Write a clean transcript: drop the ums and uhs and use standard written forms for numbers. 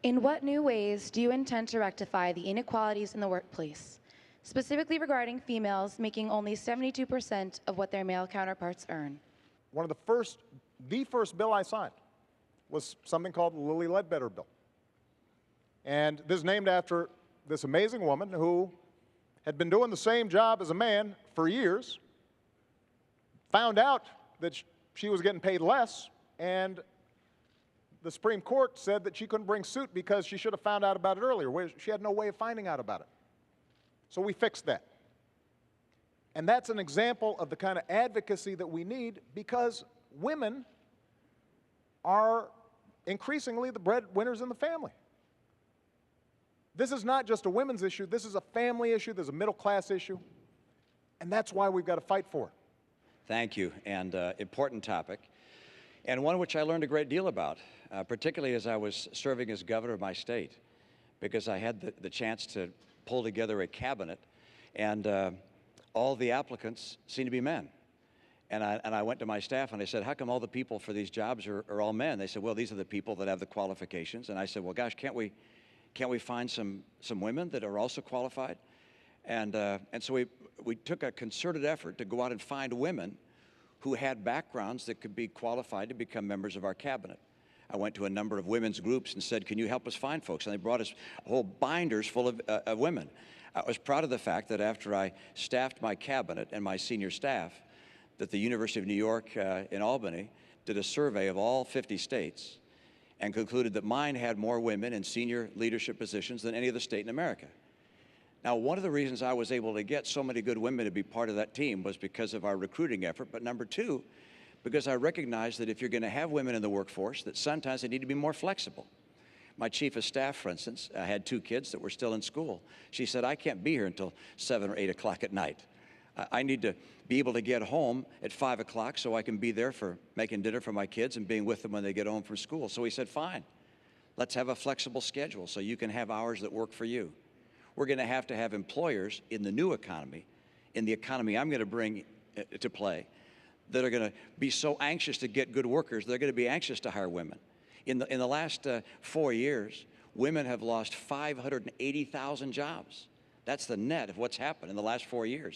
In what new ways do you intend to rectify the inequalities in the workplace, specifically regarding females making only 72% of what their male counterparts earn? One of the first bill I signed was something called the Lilly Ledbetter bill. And this is named after this amazing woman who had been doing the same job as a man for years, found out that she was getting paid less, and the Supreme Court said that she couldn't bring suit because she should have found out about it earlier. She had no way of finding out about it. So we fixed that. And that's an example of the kind of advocacy that we need, because women are increasingly the breadwinners in the family. This is not just a women's issue. This is a family issue. There's a middle-class issue. And that's why we've got to fight for it. Thank you, and important topic, and one which I learned a great deal about, particularly as I was serving as governor of my state, because I had the chance to pull together a cabinet, and all the applicants seemed to be men. And I went to my staff and I said, how come all the people for these jobs are all men? They said, well, these are the people that have the qualifications. And I said, well, gosh, can't we find some women that are also qualified? And so we took a concerted effort to go out and find women who had backgrounds that could be qualified to become members of our cabinet. I went to a number of women's groups and said, can you help us find folks? And they brought us whole binders full of women. I was proud of the fact that after I staffed my cabinet and my senior staff, that the University of New York in Albany did a survey of all 50 states and concluded that mine had more women in senior leadership positions than any other state in America. Now, one of the reasons I was able to get so many good women to be part of that team was because of our recruiting effort, but number two, because I recognize that if you're going to have women in the workforce, that sometimes they need to be more flexible. My chief of staff, for instance, had 2 kids that were still in school. She said, I can't be here until 7 or 8 o'clock at night. I need to be able to get home at 5 o'clock so I can be there for making dinner for my kids and being with them when they get home from school. So we said, fine, let's have a flexible schedule so you can have hours that work for you. We're going to have employers in the new economy, in the economy I'm going to bring to play, that are going to be so anxious to get good workers, they're going to be anxious to hire women. In the last 4 years, women have lost 580,000 jobs. That's the net of what's happened in the last 4 years.